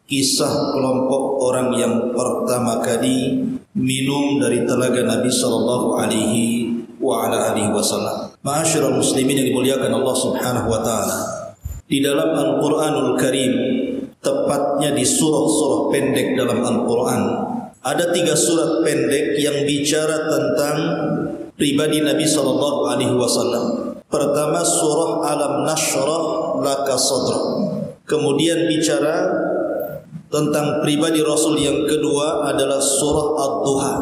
kisah kelompok orang yang pertama kali minum dari telaga Nabi sallallahu alaihi wasallam. Ma'asyiral muslimin yang dimuliakan Allah Subhanahu wa taala, di dalam Al-Qur'anul Karim, tepatnya di surah-surah pendek dalam Al-Qur'an, ada 3 surat pendek yang bicara tentang pribadi Nabi sallallahu alaihi wasallam. Pertama surah Alam Nashrah Laka Sadrak. Kemudian bicara tentang pribadi Rasul yang kedua adalah surah Ad-Duha,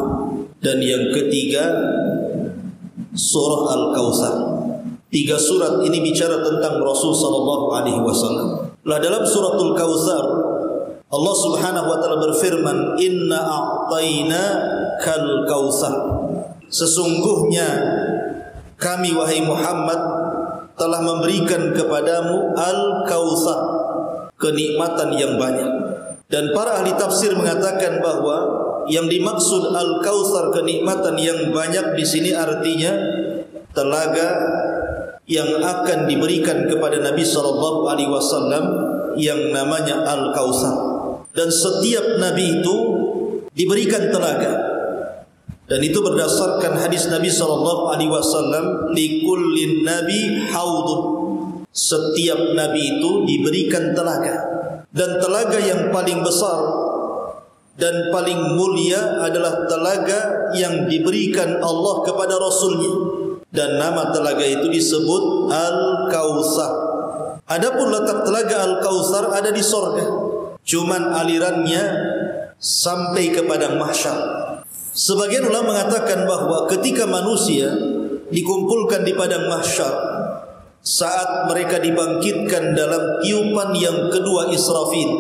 dan yang ketiga surah Al-Kautsar. 3 surat ini bicara tentang Rasul sallallahu alaihi wasallam. Lah dalam suratul Kautsar Allah Subhanahu wa taala berfirman, "Inna a'tayna kal kautsar." Sesungguhnya kami wahai Muhammad telah memberikan kepadamu Al-Kautsar, kenikmatan yang banyak. Dan para ahli tafsir mengatakan bahwa yang dimaksud Al-Kautsar, kenikmatan yang banyak, di sini artinya telaga yang akan diberikan kepada Nabi sallallahu alaihi wasallam yang namanya Al-Kautsar. Dan setiap nabi itu diberikan telaga. Dan itu berdasarkan hadis Nabi sallallahu alaihi wasallam, likullin nabi haudun. Setiap nabi itu diberikan telaga. Dan telaga yang paling besar dan paling mulia adalah telaga yang diberikan Allah kepada Rasulnya. Dan nama telaga itu disebut Al-Kautsar. Adapun letak telaga Al-Kautsar ada di sorga, cuman alirannya sampai ke padang mahsyar. Sebagian ulama mengatakan bahwa ketika manusia dikumpulkan di padang mahsyar, saat mereka dibangkitkan dalam tiupan yang kedua Israfil,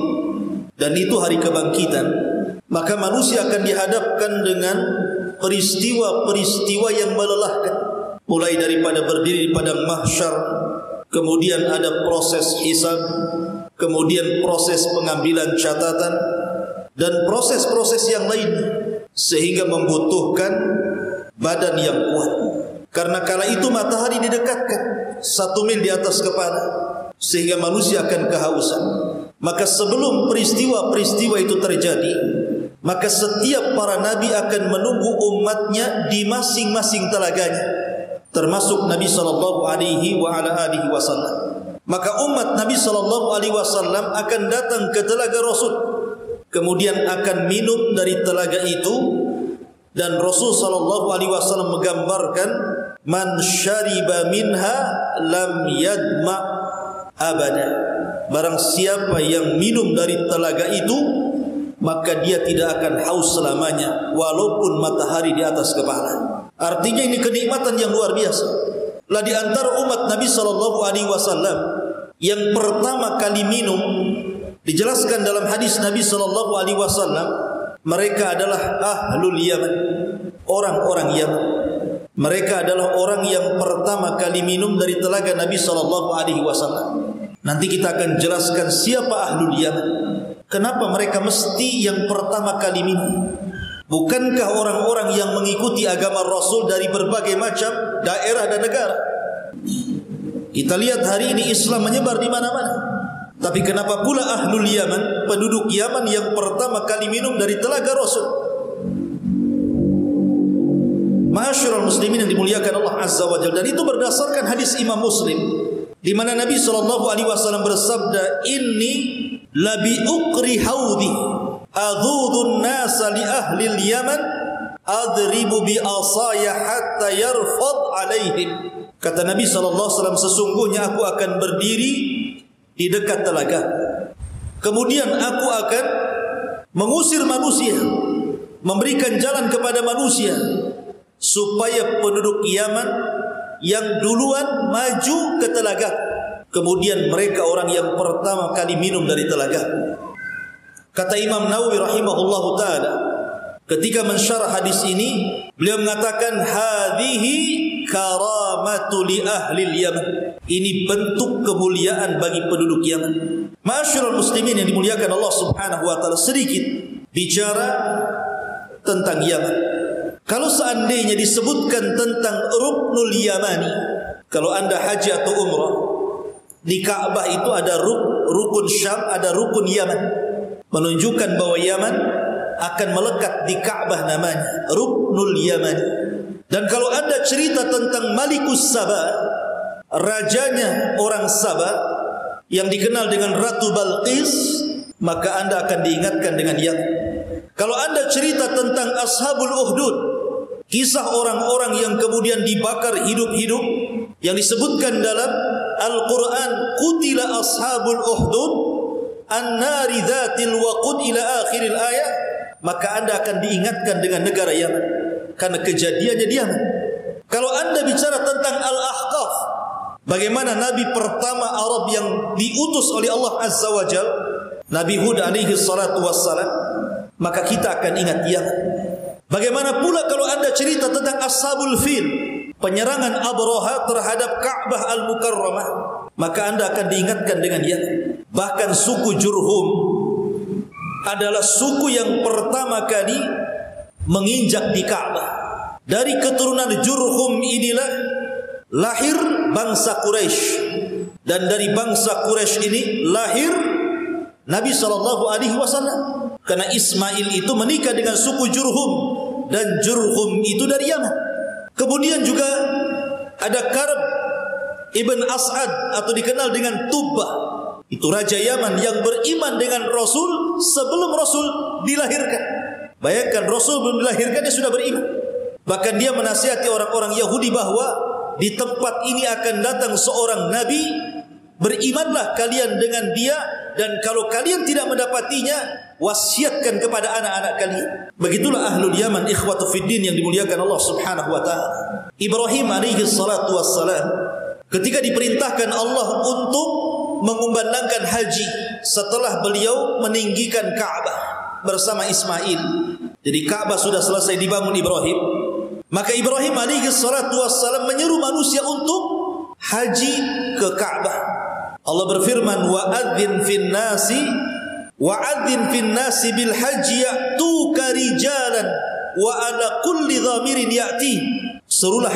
dan itu hari kebangkitan, maka manusia akan dihadapkan dengan peristiwa-peristiwa yang melelahkan. Mulai daripada berdiri di padang mahsyar, kemudian ada proses hisab, kemudian proses pengambilan catatan, dan proses-proses yang lain, sehingga membutuhkan badan yang kuat. Karena kala itu matahari didekatkan 1 mil di atas kepala, sehingga manusia akan kehausan. Maka sebelum peristiwa-peristiwa itu terjadi, maka setiap para nabi akan menunggu umatnya di masing-masing telaganya, termasuk Nabi sallallahu alaihi wasallam. Maka umat Nabi sallallahu alaihi wasallam akan datang ke telaga Rasul, kemudian akan minum dari telaga itu. Dan Rasul sallallahu alaihi wasallam menggambarkan, man syariba minha lam yadma abada. Barang siapa yang minum dari telaga itu, maka dia tidak akan haus selamanya, walaupun matahari di atas kepala. Artinya ini kenikmatan yang luar biasa. Lah di antara umat Nabi sallallahu alaihi wasallam yang pertama kali minum, dijelaskan dalam hadis Nabi sallallahu alaihi wasallam, mereka adalah ahlul Yaman, orang-orang Yaman. Mereka adalah orang yang pertama kali minum dari telaga Nabi sallallahu alaihi wasallam. Nanti kita akan jelaskan siapa ahlul Yaman. Kenapa mereka mesti yang pertama kali minum? Bukankah orang-orang yang mengikuti agama Rasul dari berbagai macam daerah dan negara? Kita lihat hari ini Islam menyebar di mana-mana. Tapi kenapa pula ahlul Yaman, penduduk Yaman yang pertama kali minum dari telaga Rasul? Ma'asyiral muslimin yang dimuliakan Allah Azza wa Jalla. Dan itu berdasarkan hadis Imam Muslim, di mana Nabi sallallahu alaihi wasallam bersabda, "Inni labi ukri haudi adudun nasa li ahli al-Yaman adribu bi asaya hatta yarfad alaihim." Kata Nabi sallallahu alaihi wasallam, sesungguhnya aku akan berdiri di dekat telaga, kemudian aku akan mengusir manusia, memberikan jalan kepada manusia, supaya penduduk Yaman yang duluan maju ke telaga, kemudian mereka orang yang pertama kali minum dari telaga. Kata Imam Nawawi rahimahullahu taala ketika mensyarah hadis ini, beliau mengatakan, hadhihi karamatu li ahli Yaman. Ini bentuk kemuliaan bagi penduduk Yaman. Ma'asyiral muslimin yang dimuliakan Allah Subhanahu wa taala, sedikit bicara tentang Yaman. Kalau seandainya disebutkan tentang Ruknul Yamani, kalau Anda haji atau umrah, di Ka'bah itu ada rukun Syam, ada rukun Yaman. menunjukkan bahwa Yaman akan melekat di Ka'bah namanya Ruknul Yaman. Dan kalau Anda cerita tentang Malikus Saba, rajanya orang Saba yang dikenal dengan Ratu Balqis, maka Anda akan diingatkan dengan Yaman. Kalau Anda cerita tentang Ashabul Uhdud, kisah orang-orang yang kemudian dibakar hidup-hidup yang disebutkan dalam Al-Quran, Qutila Ashabul Uhdud An-nari dhatil waqud ila akhiril ayat, maka Anda akan diingatkan dengan negara Yaman karena kejadiannya di Yaman. Kalau Anda bicara tentang Al-Ahqaf, bagaimana Nabi pertama Arab yang diutus oleh Allah Azza wa Jal, Nabi Hud alaihi salatu wassalam, maka kita akan ingat Yaman. Bagaimana pula kalau Anda cerita tentang Ashabul Fil, penyerangan Abraha terhadap Ka'bah Al-Mukarramah, maka Anda akan diingatkan dengan Yaman. Bahkan suku Jurhum adalah suku yang pertama kali menginjak di Ka'bah. Dari keturunan Jurhum inilah lahir bangsa Quraisy, dan dari bangsa Quraisy ini lahir Nabi SAW. Karena Ismail itu menikah dengan suku Jurhum, dan Jurhum itu dari Yaman. Kemudian juga ada Karb ibn As'ad atau dikenal dengan Tubbah, itu raja Yaman yang beriman dengan Rasul sebelum Rasul dilahirkan. Bayangkan, Rasul belum dilahirkan dia sudah beriman. Bahkan dia menasihati orang-orang Yahudi bahwa di tempat ini akan datang seorang Nabi, berimanlah kalian dengan dia, dan kalau kalian tidak mendapatinya, wasiatkan kepada anak-anak kalian. Begitulah ahlul Yaman, ikhwatu fiddin yang dimuliakan Allah Subhanahu wa ta'ala. Ibrahim alaihi salatu wassalam ketika diperintahkan Allah untuk mengumandangkan haji setelah beliau meninggikan Ka'bah bersama Ismail. Jadi Ka'bah sudah selesai dibangun Ibrahim, maka Ibrahim alaihi salatu wassalam menyeru manusia untuk haji ke Ka'bah. Allah berfirman, wa'adzin fin nasi bil haji ya'tuka rijalan wa ala kulli dhamirin ya'ti. Serulah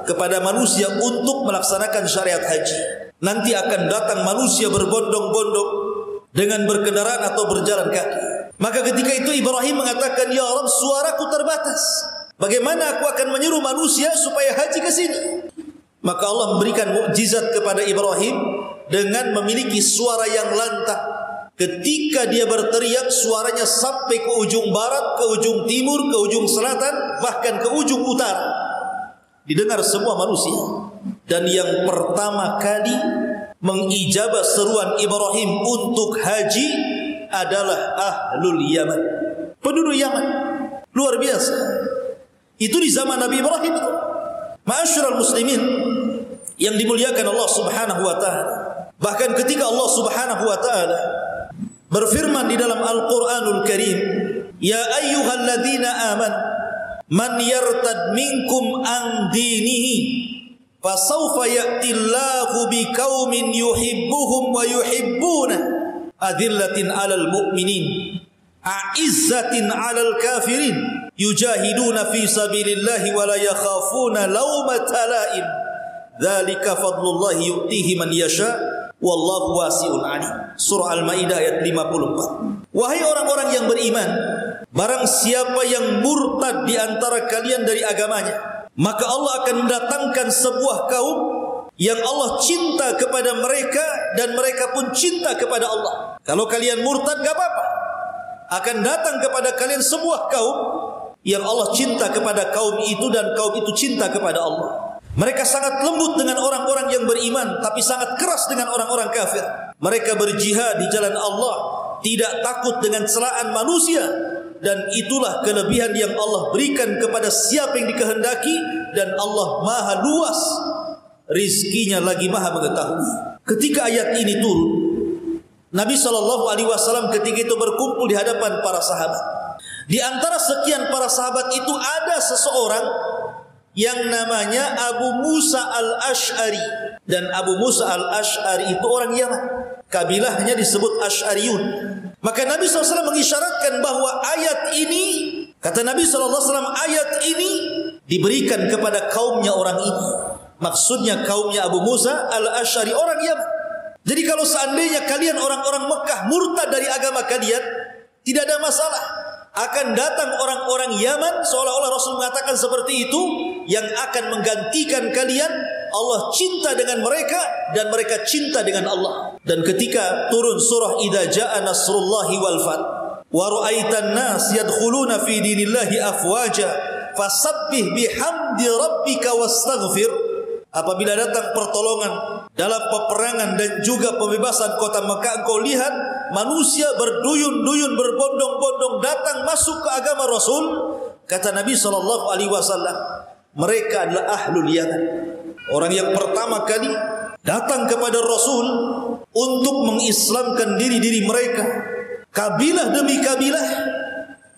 kepada manusia untuk melaksanakan syariat haji. Nanti akan datang manusia berbondong-bondong dengan berkendaraan atau berjalan kaki. Maka ketika itu Ibrahim mengatakan, ya Rabb, suaraku terbatas. Bagaimana aku akan menyeru manusia supaya haji ke sini? Maka Allah memberikan mukjizat kepada Ibrahim dengan memiliki suara yang lantang. Ketika dia berteriak, suaranya sampai ke ujung barat, ke ujung timur, ke ujung selatan, bahkan ke ujung utara. Didengar semua manusia. Dan yang pertama kali mengijabah seruan Ibrahim untuk haji adalah ahlul Yaman, penduduk Yaman. Luar biasa. Itu di zaman Nabi Ibrahim. Ma'asyiral muslimin yang dimuliakan Allah Subhanahu wa ta'ala. Bahkan ketika Allah Subhanahu wa ta'ala berfirman di dalam Al-Quranul Karim, ya ayyuhalladzina aman man yartad minkum an dinihi fasawfa ya'tillahu biqaumin yuhibbuhum wa yuhibbuna adillatin 'alal mu'minin a'izzatin 'alal kafirin yujahiduna fi sabilillahi wa la yakhafuna lawmata la'im dzalika fadlullahi yu'tihi man yasha wallahu wasi'un 'alim. Surah Al-Maidah ayat 54. Wahai orang-orang yang beriman, barang siapa yang murtad di antara kalian dari agamanya, maka Allah akan mendatangkan sebuah kaum yang Allah cinta kepada mereka dan mereka pun cinta kepada Allah. Kalau kalian murtad gak apa-apa. Akan datang kepada kalian sebuah kaum yang Allah cinta kepada kaum itu dan kaum itu cinta kepada Allah. Mereka sangat lembut dengan orang-orang yang beriman, tapi sangat keras dengan orang-orang kafir. Mereka berjihad di jalan Allah, tidak takut dengan celaan manusia. Dan itulah kelebihan yang Allah berikan kepada siapa yang dikehendaki. Dan Allah maha luas rizkinya, lagi maha mengetahui. Ketika ayat ini turun, Nabi SAW ketika itu berkumpul di hadapan para sahabat. Di antara sekian para sahabat itu ada seseorang yang namanya Abu Musa al-Ash'ari. Dan Abu Musa al-Ash'ari itu orang Yaman, kabilahnya disebut Ash'ariyun. Maka Nabi SAW mengisyaratkan bahwa ayat ini, kata Nabi SAW, ayat ini diberikan kepada kaumnya orang ini. Maksudnya kaumnya Abu Musa al-Ash'ari, orang Yaman. Jadi kalau seandainya kalian orang-orang Mekah murtad dari agama kalian, Tidak ada masalah. Akan datang orang-orang Yaman, seolah-olah Rasul mengatakan seperti itu, yang akan menggantikan kalian. Allah cinta dengan mereka dan mereka cinta dengan Allah. Dan ketika turun surah Idza Jaa Nasrullahi wal Fath wa ra'aitan nas yadkhuluna fi dinillahi afwaja fasabbih bihamdi rabbika wastaghfir. Apabila datang pertolongan dalam peperangan dan juga pembebasan kota Mekah, engkau lihat manusia berduyun-duyun, berbondong-bondong datang masuk ke agama Rasul. Kata Nabi SAW, mereka adalah ahlul Yaman, orang yang pertama kali datang kepada Rasul untuk mengislamkan diri-diri mereka. Kabilah demi kabilah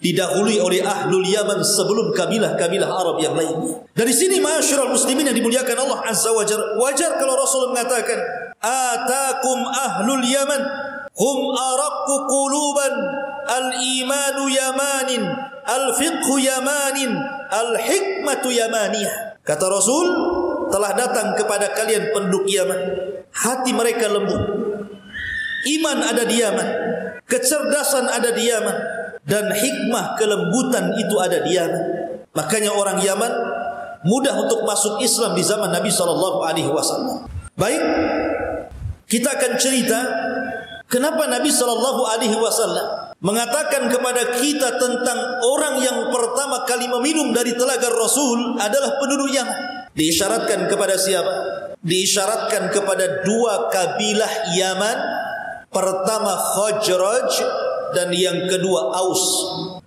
didahului oleh ahlul Yaman sebelum kabilah-kabilah Arab yang lainnya. Dari sini ma'asyiral muslimin yang dimuliakan Allah Azza wa Jalla, wajar kalau Rasul mengatakan, atakum ahlul Yaman hum araqqu quluban, al-imanu yamanin, al-fiqhu yamanin, al-hikmatu yamaniyah. Kata Rasul, telah datang kepada kalian penduduk Yaman, hati mereka lembut, iman ada di Yaman, kecerdasan ada di Yaman, dan hikmah kelembutan itu ada di Yaman. Makanya orang Yaman mudah untuk masuk Islam di zaman Nabi SAW. Baik, kita akan cerita kenapa Nabi SAW mengatakan kepada kita tentang orang yang pertama kali meminum dari telaga Rasul adalah penduduk Yaman. Diisyaratkan kepada siapa? Diisyaratkan kepada dua kabilah Yaman. Pertama Khazraj dan yang kedua Aus.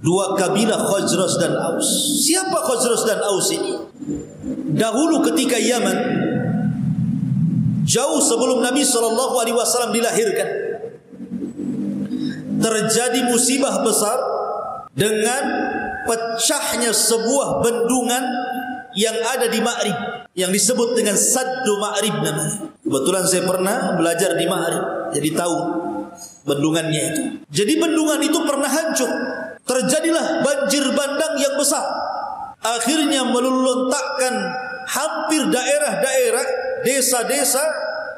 Dua kabilah Khazraj dan Aus. Siapa Khazraj dan Aus ini? Dahulu ketika Yaman, jauh sebelum Nabi SAW dilahirkan, terjadi musibah besar dengan pecahnya sebuah bendungan yang ada di Ma'rib, yang disebut dengan Saddu Ma'rib namanya. Kebetulan saya pernah belajar di Ma'rib, jadi tahu bendungannya itu. Jadi bendungan itu pernah hancur. Terjadilah banjir bandang yang besar. Akhirnya meluluntakkan hampir daerah-daerah, desa-desa,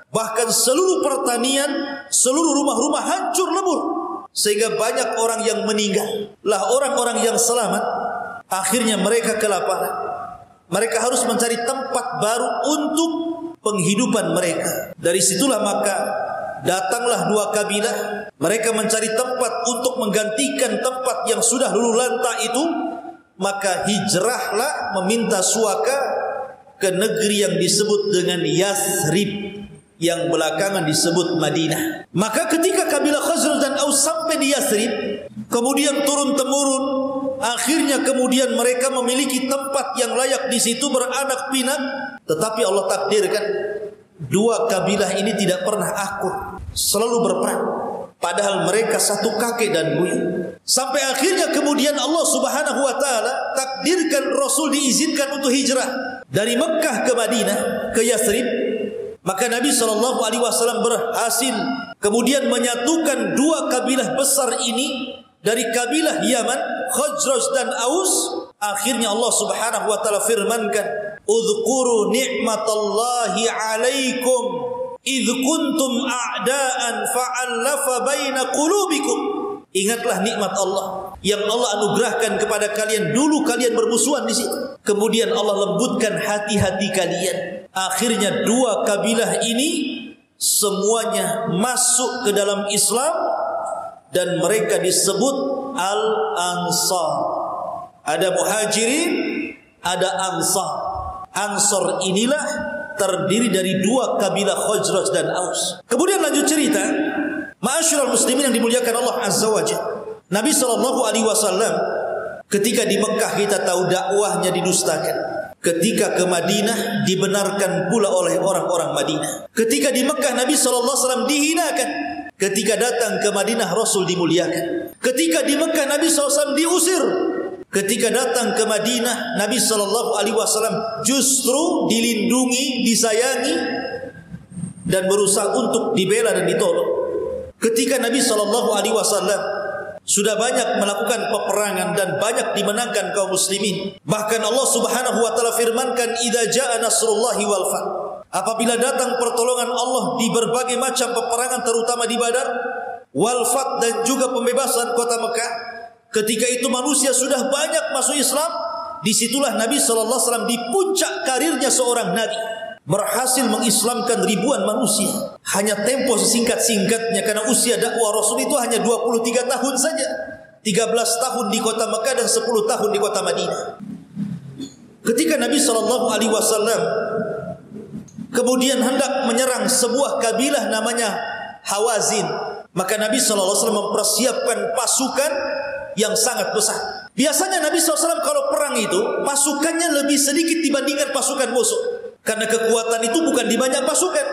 bahkan seluruh pertanian, seluruh rumah-rumah hancur lebur. Sehingga banyak orang yang meninggal. Lah orang-orang yang selamat, akhirnya mereka kelaparan. Mereka harus mencari tempat baru untuk penghidupan mereka. Dari situlah maka datanglah dua kabilah. Mereka mencari tempat untuk menggantikan tempat yang sudah luluh lantah itu. Maka hijrahlah meminta suaka ke negeri yang disebut dengan Yathrib, yang belakangan disebut Madinah. Maka ketika kabilah Khazraj dan Aus sampai di Yathrib, kemudian turun-temurun, akhirnya kemudian mereka memiliki tempat yang layak di situ, beranak pinak. Tetapi Allah takdirkan dua kabilah ini tidak pernah akur, selalu berperang. Padahal mereka satu kakek dan buyut. Sampai akhirnya kemudian Allah Subhanahu wa taala takdirkan Rasul diizinkan untuk hijrah dari Mekah ke Madinah, ke Yathrib. Maka Nabi SAW berhasil kemudian menyatukan dua kabilah besar ini dari kabilah Yaman, Khazraj dan Aus. Akhirnya Allah Subhanahu wa taala firmankan, "Udzkuru ni'matallahi 'alaikum idz kuntum a'daan fa'alafa baina qulubikum." Ingatlah nikmat Allah yang Allah anugerahkan kepada kalian. Dulu kalian bermusuhan di situ. Kemudian Allah lembutkan hati-hati kalian. Akhirnya dua kabilah ini semuanya masuk ke dalam Islam dan mereka disebut Al-Ansar. Ada Muhajirin, ada Ansar. Ansar inilah terdiri dari dua kabilah Khazraj dan Aus. Kemudian lanjut cerita, ma'asyiral muslimin yang dimuliakan Allah Azza wa Jalla. Nabi SAW ketika di Mekah kita tahu dakwahnya didustakan. Ketika ke Madinah dibenarkan pula oleh orang-orang Madinah. Ketika di Mekah Nabi SAW dihinakan. Ketika datang ke Madinah Rasul dimuliakan. Ketika di Mekah Nabi SAW diusir. Ketika datang ke Madinah Nabi SAW justru dilindungi, disayangi, dan berusaha untuk dibela dan ditolong. Ketika Nabi SAW sudah banyak melakukan peperangan dan banyak dimenangkan kaum muslimin. Bahkan Allah Subhanahu wa taala firmankan, "Idza jaa nasrullahi wal fath." Apabila datang pertolongan Allah di berbagai macam peperangan terutama di Badar, wal fath, dan juga pembebasan kota Mekah. Ketika itu manusia sudah banyak masuk Islam. Disitulah Nabi SAW di puncak karirnya seorang Nabi, berhasil mengislamkan ribuan manusia. Hanya tempo sesingkat-singkatnya, karena usia dakwah Rasul itu hanya 23 tahun saja. 13 tahun di kota Mekah dan 10 tahun di kota Madinah. Ketika Nabi SAW kemudian hendak menyerang sebuah kabilah namanya Hawazin, maka Nabi SAW mempersiapkan pasukan yang sangat besar. Biasanya Nabi SAW kalau perang itu pasukannya lebih sedikit dibandingkan pasukan musuh, karena kekuatan itu bukan di banyak pasukan,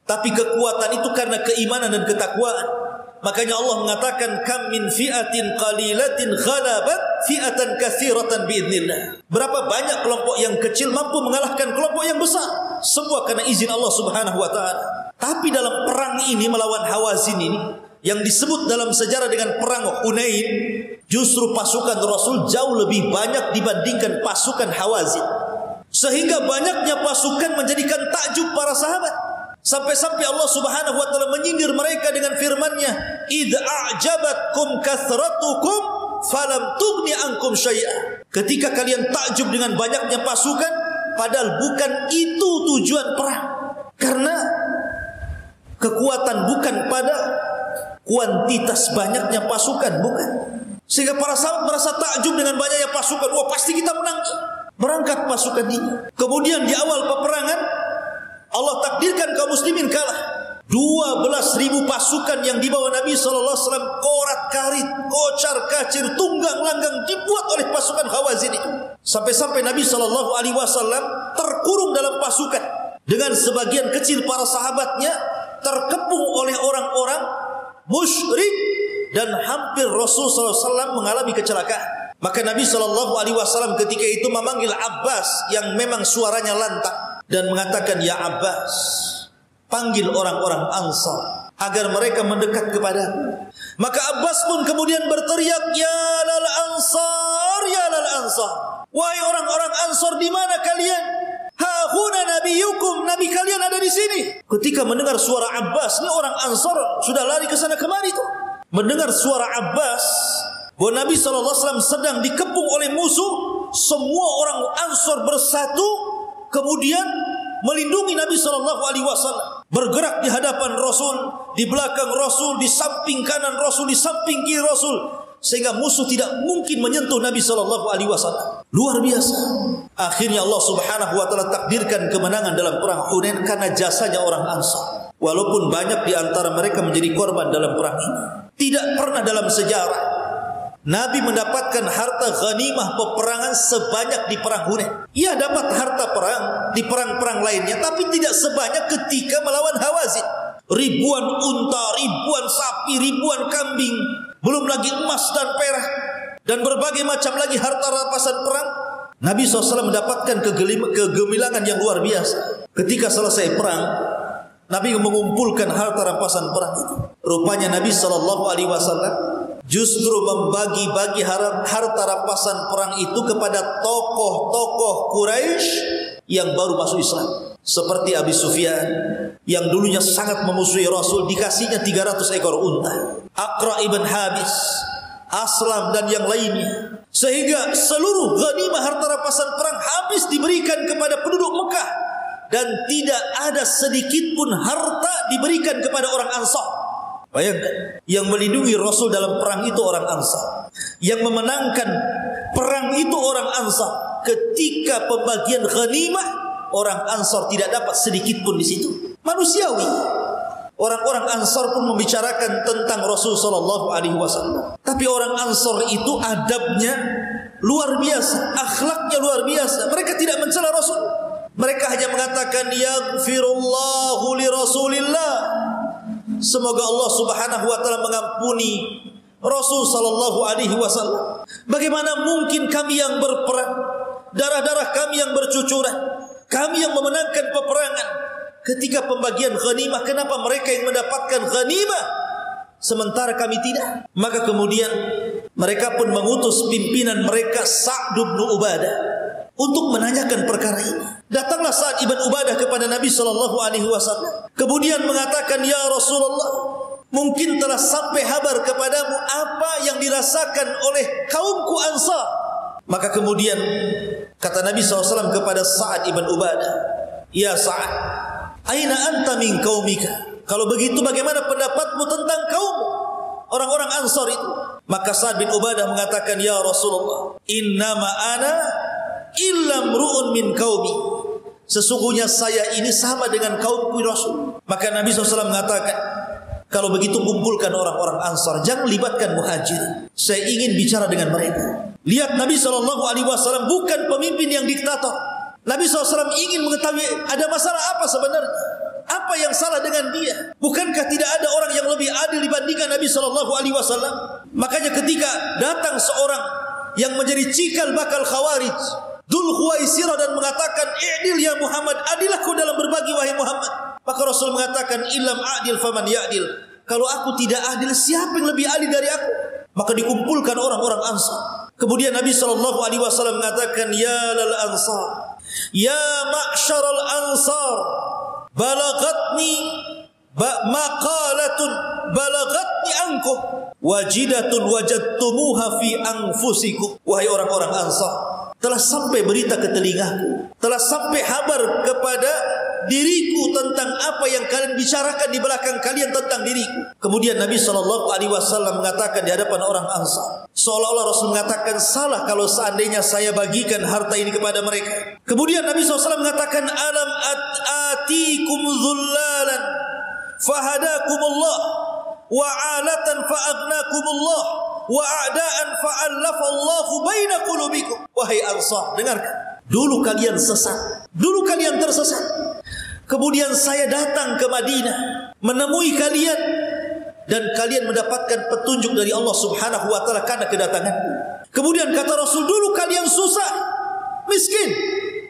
tapi kekuatan itu karena keimanan dan ketakwaan. Makanya Allah mengatakan, kam min fi'atin qalilatin ghalabat fi'atan katsiratan biidznillah. Berapa banyak kelompok yang kecil mampu mengalahkan kelompok yang besar, semua karena izin Allah Subhanahu wa taala. Tapi dalam perang ini melawan Hawazin ini, yang disebut dalam sejarah dengan perang Hunain, justru pasukan Rasul jauh lebih banyak dibandingkan pasukan Hawazin, sehingga banyaknya pasukan menjadikan takjub para sahabat. Sampai-sampai Allah Subhanahu wa taala menyindir mereka dengan firman-Nya, "Idz a'jabatkum kathratukum falam tughni ankum syai'a." Ketika kalian takjub dengan banyaknya pasukan, padahal bukan itu tujuan perang. Karena kekuatan bukan pada kuantitas banyaknya pasukan, bukan. Sehingga para sahabat merasa takjub dengan banyaknya pasukan. Wah, pasti kita menang. Berangkat pasukan ini. Kemudian di awal peperangan Allah takdirkan kaum muslimin kalah. 12.000 pasukan yang dibawa Nabi SAW, korat-karit, kocar-kacir, tunggang-langgang dibuat oleh pasukan Hawazin itu. Sampai-sampai Nabi SAW terkurung dalam pasukan dengan sebagian kecil para sahabatnya terkepung oleh orang-orang musyrik, dan hampir Rasulullah SAW mengalami kecelakaan. Maka Nabi SAW ketika itu memanggil Abbas yang memang suaranya lantang dan mengatakan, "Ya Abbas, panggil orang-orang Ansar agar mereka mendekat kepadamu." Maka Abbas pun kemudian berteriak, "Ya lal Ansar, ya lal Ansar." Wahai orang-orang Ansar, di mana kalian? Hahuna nabiyukum, nabi kalian ada di sini. Ketika mendengar suara Abbas, ini orang Ansar sudah lari ke sana kemari tuh. Mendengar suara Abbas bahwa Nabi SAW sedang dikepung oleh musuh, semua orang Ansar bersatu kemudian melindungi Nabi SAW. Bergerak di hadapan Rasul, di belakang Rasul, di samping kanan Rasul, di samping kiri Rasul, sehingga musuh tidak mungkin menyentuh Nabi SAW. Luar biasa. Akhirnya Allah Subhanahu wa taala takdirkan kemenangan dalam perang Hunain karena jasanya orang Ansar. Walaupun banyak di antara mereka menjadi korban dalam perang ini. Tidak pernah dalam sejarah Nabi mendapatkan harta ghanimah peperangan sebanyak di perang Hunain. Ia dapat harta perang di perang-perang lainnya, tapi tidak sebanyak ketika melawan Hawazin. Ribuan unta, ribuan sapi, ribuan kambing, belum lagi emas dan perak, dan berbagai macam lagi harta rampasan perang. Nabi SAW mendapatkan kegemilangan yang luar biasa. Ketika selesai perang, Nabi mengumpulkan harta rampasan perang itu. Rupanya Nabi SAW justru membagi-bagi harta rampasan perang itu kepada tokoh-tokoh Quraisy yang baru masuk Islam. Seperti Abi Sufyan yang dulunya sangat memusuhi Rasul, dikasihnya 300 ekor unta. Aqra ibn Habis, Aslam dan yang lainnya. Sehingga seluruh ghanimah harta rampasan perang habis diberikan kepada penduduk Mekah, dan tidak ada sedikit pun harta diberikan kepada orang Ansar. Bayangkan, yang melindungi Rasul dalam perang itu orang Ansar, yang memenangkan perang itu orang Ansar. Ketika pembagian ghanimah, orang Ansar tidak dapat sedikit pun di situ. Manusiawi. Orang-orang Ansar pun membicarakan tentang Rasul SAW. Tapi orang Ansar itu adabnya luar biasa, akhlaknya luar biasa. Mereka tidak mencela Rasul. Mereka hanya mengatakan, "Yaghfirullahu li Rasulillah." Semoga Allah Subhanahu wa taala mengampuni Rasul sallallahu alaihi wasallam. Bagaimana mungkin kami yang berperang, darah-darah kami yang bercucuran, kami yang memenangkan peperangan, ketika pembagian ghanimah, kenapa mereka yang mendapatkan ghanimah sementara kami tidak? Maka kemudian mereka pun mengutus pimpinan mereka, Sa'd bin Ubadah, untuk menanyakan perkara ini. Datanglah Sa'd bin Ubadah kepada Nabi SAW, kemudian mengatakan, "Ya Rasulullah, mungkin telah sampai kabar kepadamu apa yang dirasakan oleh kaumku Ansar. Maka kemudian kata Nabi SAW kepada Sa'ad ibn Ubadah, ya Sa'ad, aina anta min qaumika? Kalau begitu bagaimana pendapatmu tentang kaummu, orang-orang Ansar itu? Maka Sa'ad bin Ubadah mengatakan, ya Rasulullah, innama ana illa mru'un min qaumi. Sesungguhnya saya ini sama dengan kaumku Rasul. Maka Nabi SAW mengatakan, kalau begitu kumpulkan orang-orang Ansar, jangan libatkan Muhajir. Saya ingin bicara dengan mereka. Lihat, Nabi SAW bukan pemimpin yang diktator. Nabi SAW ingin mengetahui ada masalah apa sebenarnya, apa yang salah dengan dia. Bukankah tidak ada orang yang lebih adil dibandingkan Nabi SAW? Makanya ketika datang seorang yang menjadi cikal bakal Khawarij, Dzul Khuwaisirah, dan mengatakan, i'dil ya Muhammad, adilah kau dalam berbagi wahai Muhammad. Maka Rasul mengatakan, ilam adil faman ya'dil. Kalau aku tidak adil, siapa yang lebih adil dari aku? Maka dikumpulkan orang-orang Ansar. Kemudian Nabi SAW mengatakan, ya lal Ansar, ya ma'syaral Ansar, balagatni maqalatun balagatni ankum wajidatun wajadtumuha fi anfusikum. Wahai orang-orang Ansar, telah sampai berita ke telingaku, telah sampai kabar kepada diriku tentang apa yang kalian bicarakan di belakang kalian tentang diriku. Kemudian Nabi SAW mengatakan di hadapan orang Ansar, seolah-olah Rasul mengatakan, salah kalau seandainya saya bagikan harta ini kepada mereka. Kemudian Nabi SAW mengatakan, alam atikum dhullalan fahadakumullah wa alatan fa'agnakumullah wa a'daan fa'allafallahu baina qulubikum. Wahai Ansar, dengarkan. Dulu kalian sesat, dulu kalian tersesat. Kemudian saya datang ke Madinah menemui kalian, dan kalian mendapatkan petunjuk dari Allah Subhanahu wa taala karena kedatanganku. Kemudian kata Rasul, dulu kalian susah, miskin.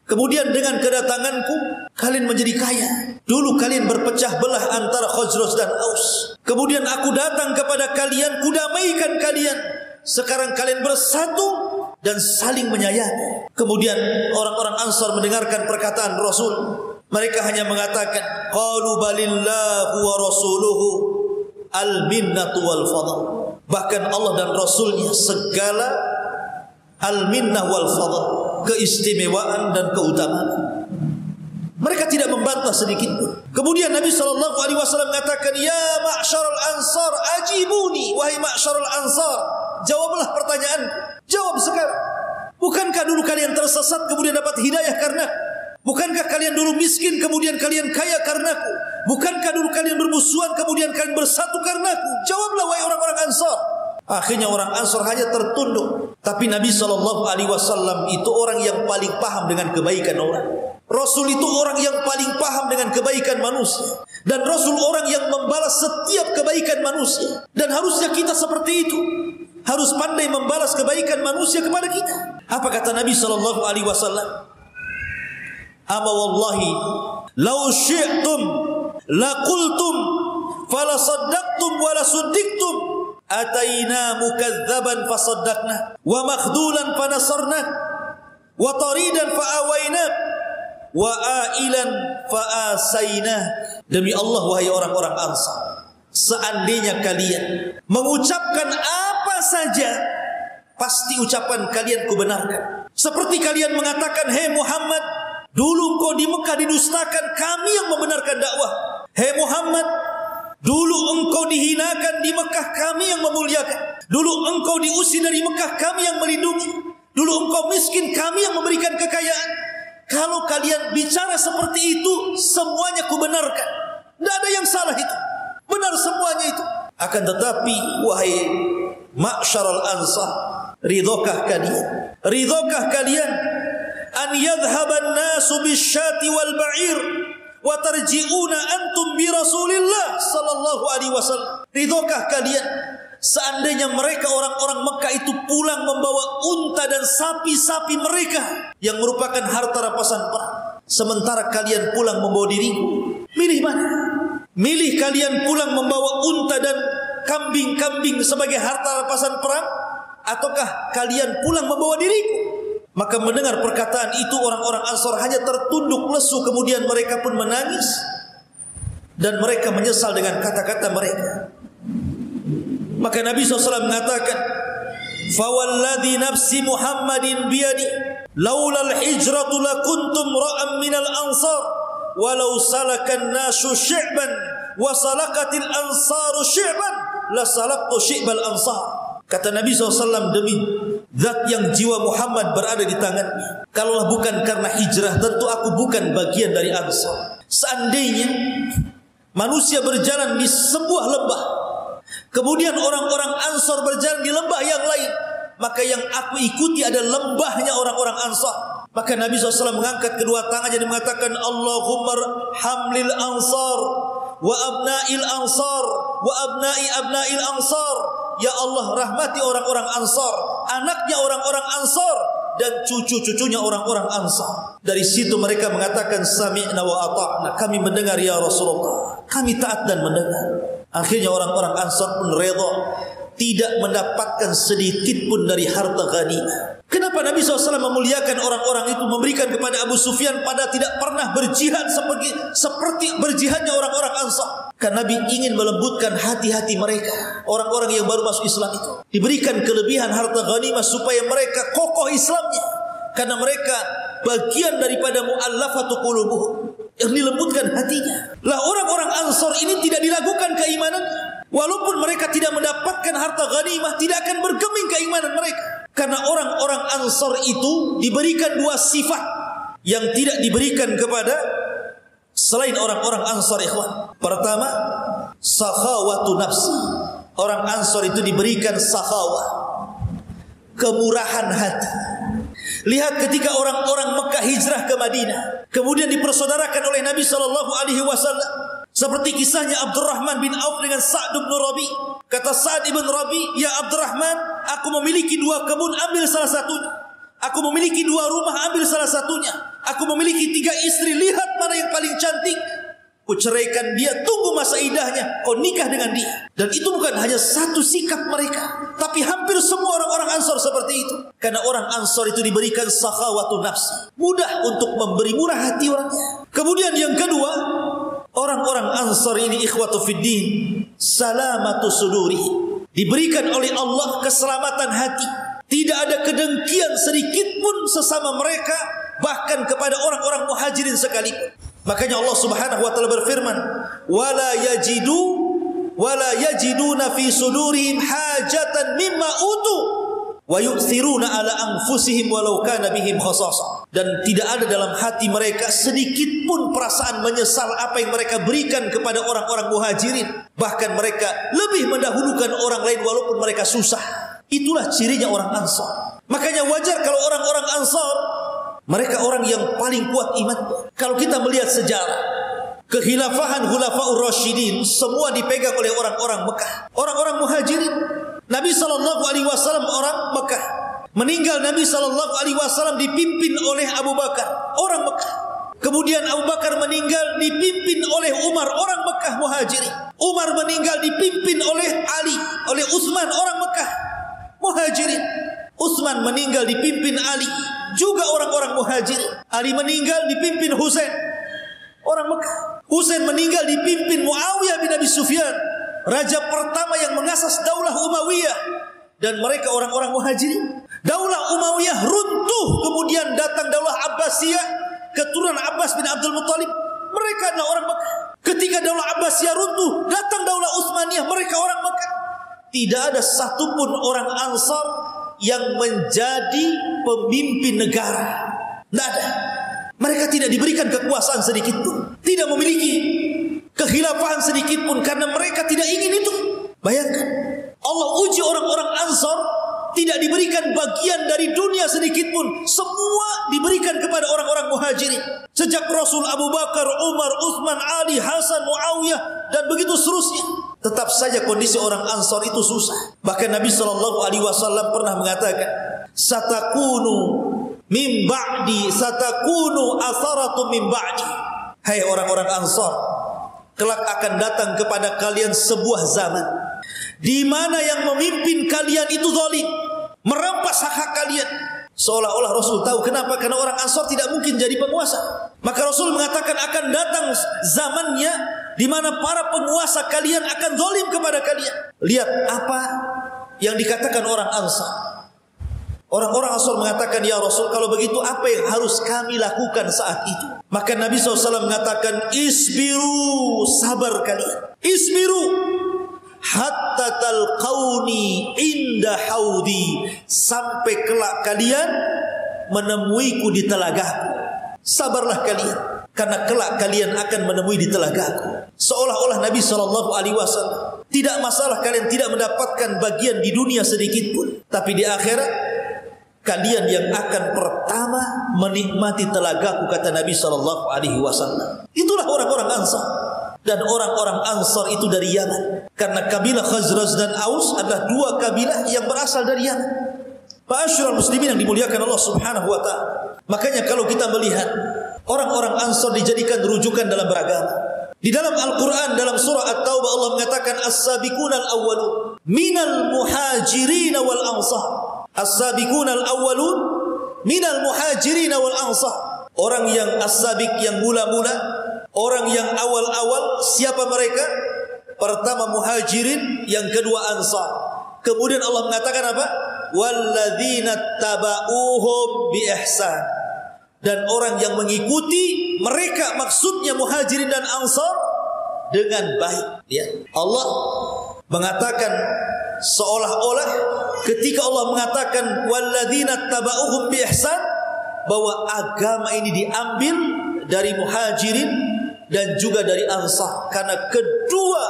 Kemudian dengan kedatanganku kalian menjadi kaya. Dulu kalian berpecah belah antara Khazraj dan Aus. Kemudian aku datang kepada kalian, kudamaikan kalian. Sekarang kalian bersatu dan saling menyayangi. Kemudian orang-orang Ansar mendengarkan perkataan Rasul. Mereka hanya mengatakan, qalu balillahu wa rasuluhu al-minnatu wal fadl. Bahkan Allah dan Rasulnya segala al-minnah wal fadl, keistimewaan dan keutamaan. Mereka tidak membantah sedikit pun. Kemudian Nabi SAW mengatakan, ya ma'syaral ansar ajibuni. Wahai ma'syaral ansar, jawablah pertanyaanku. Jawab sekarang. Bukankah dulu kalian tersesat kemudian dapat hidayah karena? Bukankah kalian dulu miskin kemudian kalian kaya karenaku? Bukankah dulu kalian bermusuhan kemudian kalian bersatu karenaku? Jawablah wahai orang-orang Ansar. Akhirnya orang Ansar hanya tertunduk. Tapi Nabi SAW itu orang yang paling paham dengan kebaikan orang. Rasul itu orang yang paling paham dengan kebaikan manusia. Dan Rasul orang yang membalas setiap kebaikan manusia. Dan harusnya kita seperti itu. Harus pandai membalas kebaikan manusia kepada kita. Apa kata Nabi SAW? Ama wallahi law syi'tum laqultum fala saddaqtum wala suddiktum ataina mukazzaban fasaddaqna wa makhdulan fanasarna wa taridan faawaina wa ailan faasaina. Demi Allah wahai orang-orang Ansar, seandainya kalian mengucapkan apa saja, pasti ucapan kalian kubenarkan. Seperti kalian mengatakan, hei Muhammad, dulu engkau di Mekah didustakan, kami yang membenarkan dakwah. Hei Muhammad, dulu engkau dihinakan di Mekah, kami yang memuliakan. Dulu engkau diusir dari Mekah, kami yang melindungi. Dulu engkau miskin, kami yang memberikan kekayaan. Kalau kalian bicara seperti itu, semuanya kubenarkan. Tidak ada yang salah itu. Benar semuanya itu. Akan tetapi, wahai ma'syaral ansar, ridhokah kalian? Ridhokah kalian an yadhhaban nasu bisyati wal ba'ir wa tarji'una antum bi Rasulillah sallallahu alaihi wasallam? Ridhokah kalian seandainya mereka orang-orang Mekah itu pulang membawa unta dan sapi-sapi mereka yang merupakan harta rampasan perang, sementara kalian pulang membawa diriku? Milih mana? Milih kalian pulang membawa unta dan kambing-kambing sebagai harta rampasan perang, ataukah kalian pulang membawa diriku? Maka mendengar perkataan itu orang-orang Ansar hanya tertunduk lesu. Kemudian mereka pun menangis dan mereka menyesal dengan kata-kata mereka. Maka Nabi SAW mengatakan, "Fawalladhi nafsi Muhammadin biyadi, laulal hijratu lakuntum ra'am minal ansar, walau salakan nasu syi'ban, wa salakatil ansaru syi'ban, la salaktu syi'bal ansar." Kata Nabi SAW, demi zat yang jiwa Muhammad berada di tangannya, kalaulah bukan karena hijrah, tentu aku bukan bagian dari Ansar. Seandainya manusia berjalan di sebuah lembah, kemudian orang-orang Ansar berjalan di lembah yang lain, maka yang aku ikuti adalah lembahnya orang-orang Ansar. Maka Nabi SAW mengangkat kedua tangannya dan mengatakan, Allahumma hamlil ansar wa abna'il ansar wa abna'il ansar. Ya Allah, rahmati orang-orang Ansar, anaknya orang-orang Ansar, dan cucu-cucunya orang-orang Ansar. Dari situ mereka mengatakan, sami'na wa ata'na, kami mendengar ya Rasulullah, kami taat dan mendengar. Akhirnya orang-orang Ansar pun redha, tidak mendapatkan sedikit pun dari harta ghanimah. Kenapa Nabi SAW memuliakan orang-orang itu, memberikan kepada Abu Sufyan pada tidak pernah berjihad seperti berjihadnya orang-orang Ansar? Karena Nabi ingin melembutkan hati-hati mereka, orang-orang yang baru masuk Islam itu, diberikan kelebihan harta ghanimah supaya mereka kokoh Islamnya, karena mereka bagian daripada mu'allafatu qulubuhum, yang dilembutkan hatinya. Lah orang-orang Ansar ini tidak diragukan keimanannya. Walaupun mereka tidak mendapatkan harta ghanimah, tidak akan bergeming keimanan mereka. Karena orang-orang Ansar itu diberikan dua sifat yang tidak diberikan kepada selain orang-orang Ansar, ikhwan. Pertama, sakhawatu nafsi. Orang Ansar itu diberikan sakhawah, kemurahan hati. Lihat ketika orang-orang Mekah hijrah ke Madinah, kemudian dipersaudarakan oleh Nabi SAW. Seperti kisahnya Abdurrahman bin Auf dengan Sa'd bin Rabi. Kata Sa'd bin Rabi, ya Abdurrahman, aku memiliki dua kebun, ambil salah satunya. Aku memiliki dua rumah, ambil salah satunya. Aku memiliki 3 istri, lihat mana yang paling cantik. Ku ceraikan dia, tunggu masa idahnya, kau nikah dengan dia. Dan itu bukan hanya satu sikap mereka, tapi hampir semua orang-orang Ansar seperti itu. Karena orang Ansar itu diberikan sakhawatu nafsi, mudah untuk memberi, murah hati orangnya. Kemudian yang kedua, orang-orang Ansar ini ikhwatu fiddin, salamatu suduri, diberikan oleh Allah keselamatan hati. Tidak ada kedengkian sedikit pun sesama mereka, bahkan kepada orang-orang muhajirin sekalipun. Makanya Allah Subhanahu wa taala berfirman, wala yajiduna fi sudurihim hajatan mimma utu wa yu'thiruna ala anfusihim walau kana bihim khasasah. Dan tidak ada dalam hati mereka sedikit pun perasaan menyesal apa yang mereka berikan kepada orang-orang muhajirin. Bahkan mereka lebih mendahulukan orang lain walaupun mereka susah. Itulah cirinya orang Ansar. Makanya wajar kalau orang-orang Ansar, mereka orang yang paling kuat iman. Kalau kita melihat sejarah kekhilafahan Khulafaur Rasyidin, semua dipegang oleh orang-orang Mekah, orang-orang muhajirin. Nabi SAW orang Mekah. Meninggal Nabi SAW dipimpin oleh Abu Bakar, orang Mekah. Kemudian Abu Bakar meninggal dipimpin oleh Umar, orang Mekah muhajirin. Umar meninggal dipimpin oleh Ali, oleh Utsman, orang Mekah muhajirin. Utsman meninggal dipimpin Ali, juga orang-orang muhajirin. Ali meninggal dipimpin Husain, orang Mekah. Husain meninggal dipimpin Muawiyah bin Abi Sufyan, raja pertama yang mengasas daulah Umayyah, dan mereka orang-orang muhajirin. Daulah Umayyah runtuh, kemudian datang daulah Abbasiyah, keturunan Abbas bin Abdul Muttalib. Mereka adalah orang Mekah. Ketika daulah Abbasiyah runtuh, datang daulah Utsmaniyah, mereka orang Mekah. Tidak ada satupun orang Ansar yang menjadi pemimpin negara. Tidak ada. Mereka tidak diberikan kekuasaan sedikit pun, tidak memiliki kekhilafahan sedikit pun, karena mereka tidak ingin itu. Bayangkan, Allah uji orang-orang Ansar, tidak diberikan bagian dari dunia sedikit pun, semua diberikan kepada orang-orang muhajirin. Sejak Rasul, Abu Bakar, Umar, Utsman, Ali, Hasan, Muawiyah, dan begitu seterusnya. Tetap saja kondisi orang Ansar itu susah. Bahkan Nabi SAW pernah mengatakan, satakunu min ba'di, satakunu atharatu min ba'di. Hai orang-orang Ansar, kelak akan datang kepada kalian sebuah zaman di mana yang memimpin kalian itu zalim, merampas hak-hak kalian. Seolah-olah Rasul tahu kenapa? Karena orang Ansar tidak mungkin jadi penguasa. Maka Rasul mengatakan akan datang zamannya di mana para penguasa kalian akan zalim kepada kalian. Lihat apa yang dikatakan orang Ansar. Orang-orang Ansar mengatakan, ya Rasul, kalau begitu apa yang harus kami lakukan saat itu? Maka Nabi SAW mengatakan, isbiru, sabar kalian. Isbiru, hatta talqauni inda haudi, sampai kelak kalian menemuiku di telagaku. Sabarlah kalian, karena kelak kalian akan menemui di telagaku. Seolah-olah Nabi SAW, tidak masalah kalian tidak mendapatkan bagian di dunia sedikit pun, tapi di akhirat kalian yang akan pertama menikmati telagaku, kata Nabi SAW. Itulah orang-orang Ansar. Dan orang-orang Ansar itu dari Yaman. Karena kabilah Khazraj dan Aus adalah dua kabilah yang berasal dari Yaman. Ma'asyiral muslimin yang dimuliakan Allah Subhanahu wa ta'ala. Makanya kalau kita melihat orang-orang Ansar dijadikan rujukan dalam beragama. Di dalam Al-Quran, dalam surah At-Taubah, Allah mengatakan as-sabiqun al-awwalun minal muhajirin wal ansar. As-sabiqun al-awwalun minal muhajirin wal ansar. Orang yang as-sabiq, yang mula-mula, orang yang awal-awal. Siapa mereka? Pertama muhajirin, yang kedua ansar. Kemudian Allah mengatakan apa? Walladzina taba'uhum bi ihsan. Dan orang yang mengikuti mereka, maksudnya muhajirin dan ansar, dengan baik. Ya. Allah mengatakan seolah-olah ketika Allah mengatakan walladzina taba'uhum bi ihsan, bahwa agama ini diambil dari muhajirin dan juga dari ansar, karena kedua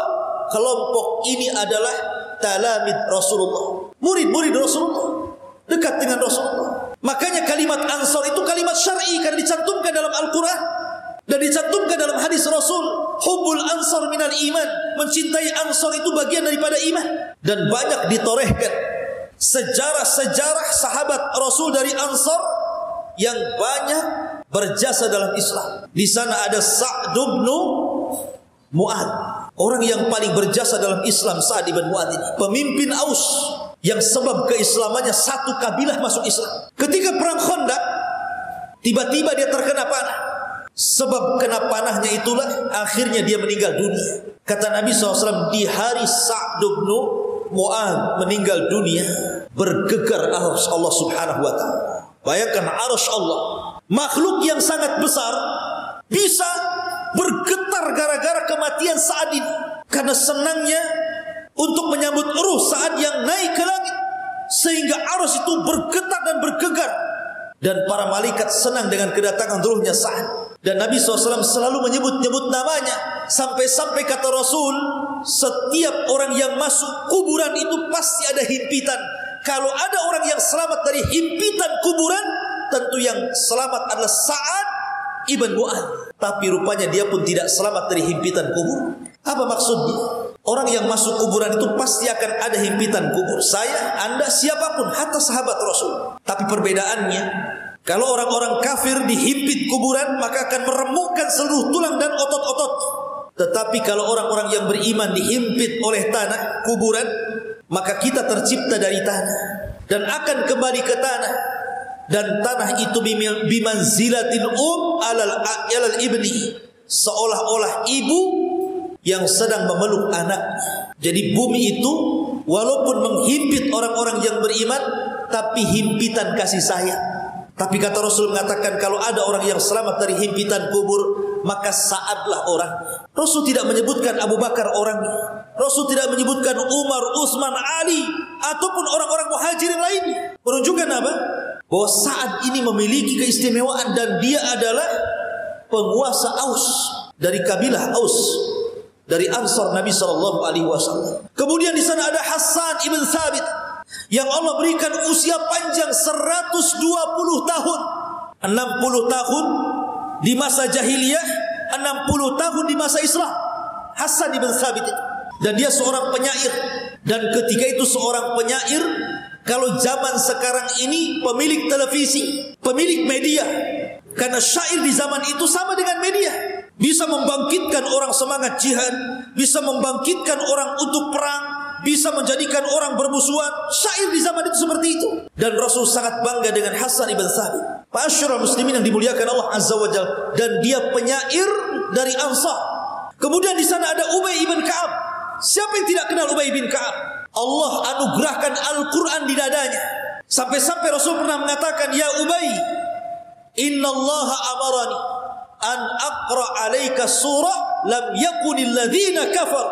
kelompok ini adalah talamid Rasulullah, murid-murid Rasulullah, dekat dengan Rasulullah. Makanya kalimat ansar itu kalimat syar'i, karena dicantumkan dalam Al-Quran dan dicantumkan dalam hadis Rasul. Hubbul ansar minal iman, mencintai ansar itu bagian daripada iman. Dan banyak ditorehkan sejarah-sejarah sahabat Rasul dari ansar yang banyak berjasa dalam Islam. Di sana ada Sa'd bin Mu'ad, orang yang paling berjasa dalam Islam. Sa'd bin Mu'ad ini pemimpin Aus, yang sebab keislamannya satu kabilah masuk Islam. Ketika perang Khandaq, tiba-tiba dia terkena panah. Sebab kena panahnya itulah akhirnya dia meninggal dunia. Kata Nabi SAW, di hari Sa'd bin Mu'ad meninggal dunia, bergegar arsy Allah Subhanahu wa ta'ala. Bayangkan arsy Allah, makhluk yang sangat besar, bisa bergetar gara-gara kematian Sa'ad ini. Karena senangnya untuk menyambut ruh Sa'ad yang naik ke langit, sehingga arsy itu bergetar dan bergegar. Dan para malaikat senang dengan kedatangan ruhnya Sa'ad. Dan Nabi SAW selalu menyebut-nyebut namanya. Sampai-sampai kata Rasul, setiap orang yang masuk kuburan itu pasti ada himpitan. Kalau ada orang yang selamat dari himpitan kuburan, tentu yang selamat adalah Sa'ad ibn Mu'ad. Tapi rupanya dia pun tidak selamat dari himpitan kubur. Apa maksudnya? Orang yang masuk kuburan itu pasti akan ada himpitan kubur. Saya, Anda, siapapun, hatta sahabat Rasul. Tapi perbedaannya, kalau orang-orang kafir dihimpit kuburan, maka akan meremukkan seluruh tulang dan otot-otot. Tetapi kalau orang-orang yang beriman dihimpit oleh tanah kuburan, maka kita tercipta dari tanah dan akan kembali ke tanah. Dan tanah itu bimanzilatil alal ibni, seolah-olah ibu yang sedang memeluk anak. Jadi bumi itu walaupun menghimpit orang-orang yang beriman, tapi himpitan kasih sayang. Tapi kata Rasul mengatakan, kalau ada orang yang selamat dari himpitan kubur, maka Sa'adlah orang. Rasul tidak menyebutkan Abu Bakar orangnya. Rasul tidak menyebutkan Umar, Utsman, Ali, ataupun orang-orang muhajirin lainnya. Menunjukkan apa? Bahwa Sa'ad ini memiliki keistimewaan, dan dia adalah penguasa Aus, dari kabilah Aus, dari Ansar Nabi SAW. Kemudian di sana ada Hassan ibn Thabit, yang Allah berikan usia panjang 120 tahun. 60 tahun di masa jahiliyah, 60 tahun di masa Islam. Hassan ibn Thabit itu. Dan dia seorang penyair. Dan ketika itu seorang penyair, kalau zaman sekarang ini pemilik televisi, pemilik media. Karena syair di zaman itu sama dengan media. Bisa membangkitkan orang semangat jihad, bisa membangkitkan orang untuk perang, bisa menjadikan orang bermusuhan. Syair di zaman itu seperti itu. Dan Rasul sangat bangga dengan Hassan ibn Thabit. Ma'asyiral muslimin yang dimuliakan Allah Azza wa Jalla. Dan dia penyair dari Ansar. Kemudian di sana ada Ubay ibn Ka'ab. Siapa yang tidak kenal Ubay bin Ka'ab? Allah anugerahkan Al-Quran di dadanya. Sampai-sampai Rasul pernah mengatakan, "Ya Ubay, innallaha amarani an aqra alaika surah lam yakunil ladzina kafar."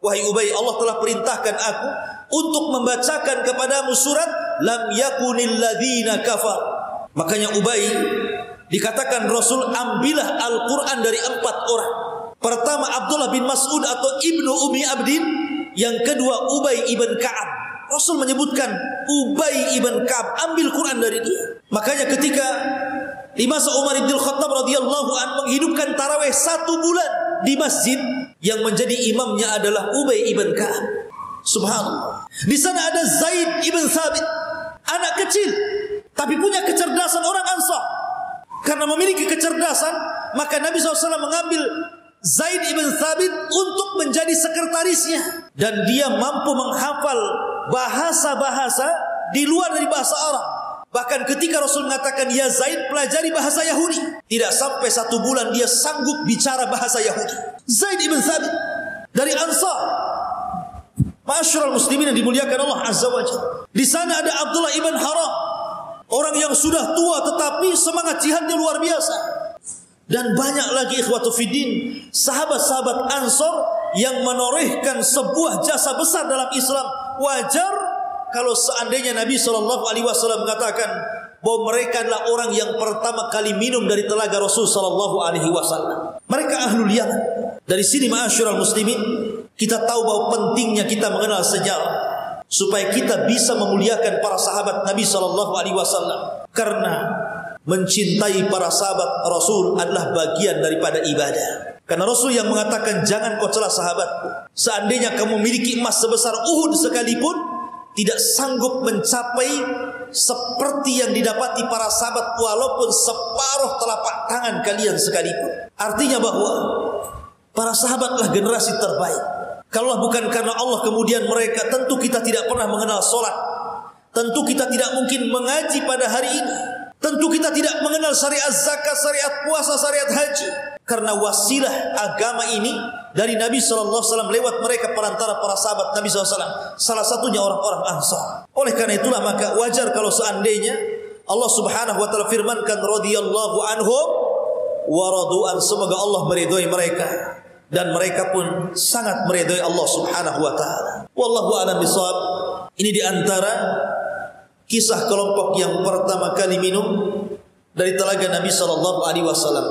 Wahai Ubay, Allah telah perintahkan aku untuk membacakan kepadamu surat lam yakunil ladzina kafar. Makanya Ubay dikatakan Rasul, ambillah Al-Quran dari 4 orang. Pertama Abdullah bin Mas'ud atau Ibnu Umi Abdin. Yang kedua Ubay ibn Ka'ab. Rasul menyebutkan Ubay ibn Ka'ab, ambil Quran dari dia. Makanya ketika di masa Umar bin Khattab radhiyallahu anhu menghidupkan tarawih 1 bulan di masjid, yang menjadi imamnya adalah Ubay ibn Ka'ab. Subhanallah. Di sana ada Zaid ibn Thabit, anak kecil tapi punya kecerdasan orang Ansar. Karena memiliki kecerdasan, maka Nabi SAW mengambil Zaid ibn Thabit untuk menjadi sekretarisnya. Dan dia mampu menghafal bahasa-bahasa di luar dari bahasa Arab. Bahkan ketika Rasul mengatakan, "Ya Zaid, pelajari bahasa Yahudi." Tidak sampai 1 bulan dia sanggup bicara bahasa Yahudi. Zaid ibn Thabit dari Ansar. Ma'asyiral muslimin yang dimuliakan Allah Azza wa Jalla. Di sana ada Abdullah ibn Haram, orang yang sudah tua tetapi semangat jihadnya luar biasa. Dan banyak lagi ikhwatu fiddin, sahabat-sahabat Ansor yang menorehkan sebuah jasa besar dalam Islam. Wajar kalau seandainya Nabi SAW mengatakan bahwa mereka adalah orang yang pertama kali minum dari telaga Rasul SAW. Mereka ahlul yaman. Dari sini ma'asyiral muslimin, kita tahu bahwa pentingnya kita mengenal sejarah supaya kita bisa memuliakan para sahabat Nabi SAW. Karena mencintai para sahabat Rasul adalah bagian daripada ibadah. Karena Rasul yang mengatakan, "Jangan kau celah sahabatku. Seandainya kamu memiliki emas sebesar Uhud sekalipun, tidak sanggup mencapai seperti yang didapati para sahabat walaupun separuh telapak tangan kalian sekalipun." Artinya bahwa para sahabatlah generasi terbaik. Kalau bukan karena Allah kemudian mereka, tentu kita tidak pernah mengenal sholat. Tentu kita tidak mungkin mengaji pada hari ini. Tentu kita tidak mengenal syariat zakat, syariat puasa, syariat haji. Karena wasilah agama ini dari Nabi SAW lewat mereka perantara para sahabat Nabi SAW. Salah satunya orang-orang Ansar. Oleh karena itulah maka wajar kalau seandainya Allah Subhanahu wa ta'ala firmankan, radhiyallahu anhum wa radu'an, semoga Allah meridhai mereka dan mereka pun sangat meridhai Allah Subhanahu wa ta'ala. Wallahu a'lam bishawab. Ini di antara kisah kelompok yang pertama kali minum dari telaga Nabi SAW.